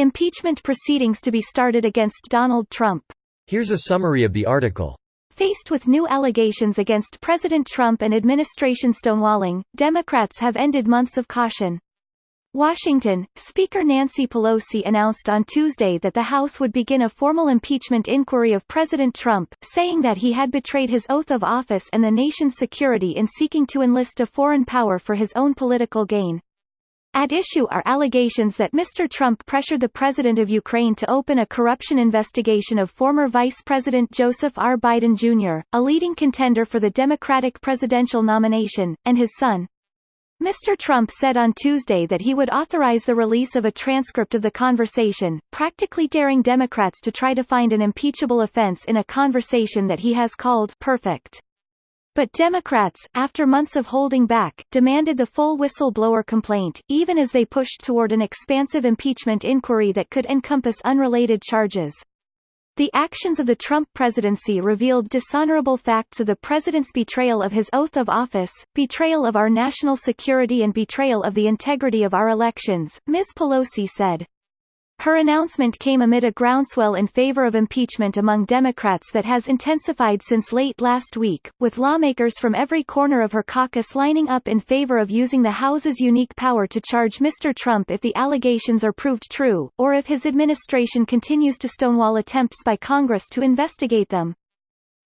Impeachment proceedings to be started against Donald Trump. Here's a summary of the article. Faced with new allegations against President Trump and administration stonewalling, Democrats have ended months of caution. Washington, Speaker Nancy Pelosi announced on Tuesday that the House would begin a formal impeachment inquiry of President Trump, saying that he had betrayed his oath of office and the nation's security in seeking to enlist a foreign power for his own political gain. At issue are allegations that Mr. Trump pressured the President of Ukraine to open a corruption investigation of former Vice President Joseph R. Biden Jr., a leading contender for the Democratic presidential nomination, and his son. Mr. Trump said on Tuesday that he would authorize the release of a transcript of the conversation, practically daring Democrats to try to find an impeachable offense in a conversation that he has called perfect. But Democrats, after months of holding back, demanded the full whistleblower complaint, even as they pushed toward an expansive impeachment inquiry that could encompass unrelated charges. The actions of the Trump presidency revealed dishonorable facts of the president's betrayal of his oath of office, betrayal of our national security and betrayal of the integrity of our elections, Ms. Pelosi said. Her announcement came amid a groundswell in favor of impeachment among Democrats that has intensified since late last week, with lawmakers from every corner of her caucus lining up in favor of using the House's unique power to charge Mr. Trump if the allegations are proved true, or if his administration continues to stonewall attempts by Congress to investigate them.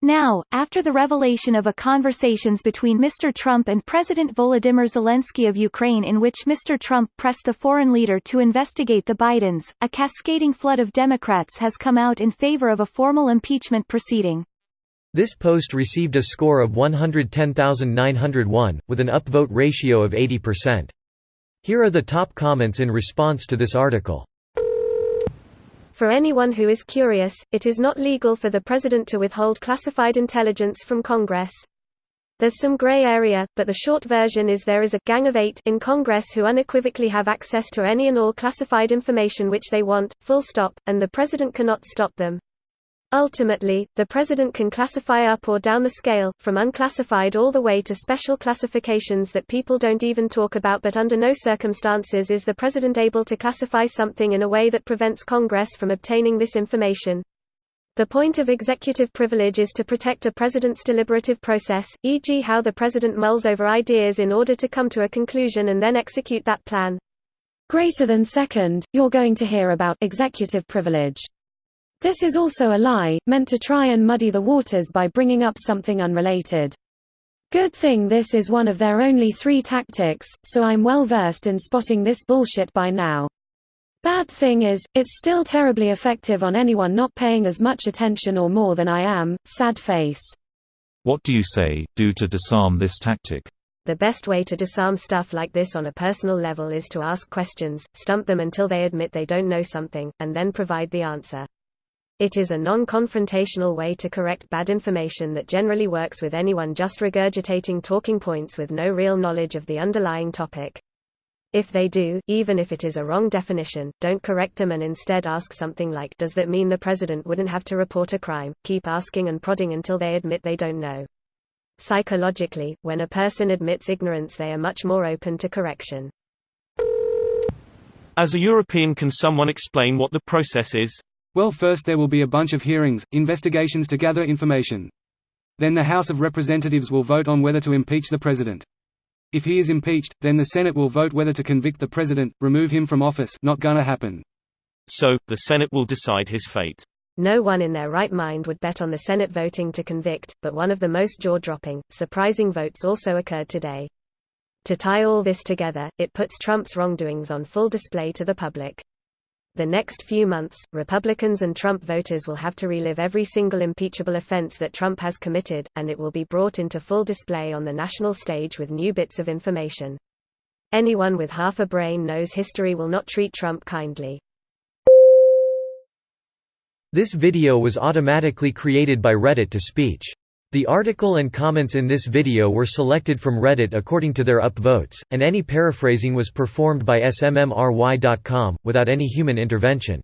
Now, after the revelation of conversations between Mr. Trump and President Volodymyr Zelensky of Ukraine in which Mr. Trump pressed the foreign leader to investigate the Bidens, a cascading flood of Democrats has come out in favor of a formal impeachment proceeding. This post received a score of 110,901, with an upvote ratio of 80%. Here are the top comments in response to this article. For anyone who is curious, it is not legal for the president to withhold classified intelligence from Congress. There's some gray area, but the short version is there is a gang of 8 in Congress who unequivocally have access to any and all classified information which they want, full stop, and the president cannot stop them. Ultimately, the president can classify up or down the scale, from unclassified all the way to special classifications that people don't even talk about, but under no circumstances is the president able to classify something in a way that prevents Congress from obtaining this information. The point of executive privilege is to protect a president's deliberative process, e.g. how the president mulls over ideas in order to come to a conclusion and then execute that plan. Greater than second, you're going to hear about executive privilege. This is also a lie, meant to try and muddy the waters by bringing up something unrelated. Good thing this is one of their only 3 tactics, so I'm well versed in spotting this bullshit by now. Bad thing is, it's still terribly effective on anyone not paying as much attention or more than I am, sad face. What do you say, do to disarm this tactic? The best way to disarm stuff like this on a personal level is to ask questions, stump them until they admit they don't know something, and then provide the answer. It is a non-confrontational way to correct bad information that generally works with anyone just regurgitating talking points with no real knowledge of the underlying topic. If they do, even if it is a wrong definition, don't correct them and instead ask something like, does that mean the president wouldn't have to report a crime? Keep asking and prodding until they admit they don't know. Psychologically, when a person admits ignorance, they are much more open to correction. As a European, can someone explain what the process is? Well, first there will be a bunch of hearings, investigations to gather information. Then the House of Representatives will vote on whether to impeach the president. If he is impeached, then the Senate will vote whether to convict the president, remove him from office. Not gonna happen. So, the Senate will decide his fate. No one in their right mind would bet on the Senate voting to convict, but one of the most jaw-dropping, surprising votes also occurred today. To tie all this together, it puts Trump's wrongdoings on full display to the public. The next few months, Republicans and Trump voters will have to relive every single impeachable offense that Trump has committed, and it will be brought into full display on the national stage with new bits of information. Anyone with half a brain knows history will not treat Trump kindly. This video was automatically created by Reddit to speech. The article and comments in this video were selected from Reddit according to their upvotes, and any paraphrasing was performed by smmry.com, without any human intervention.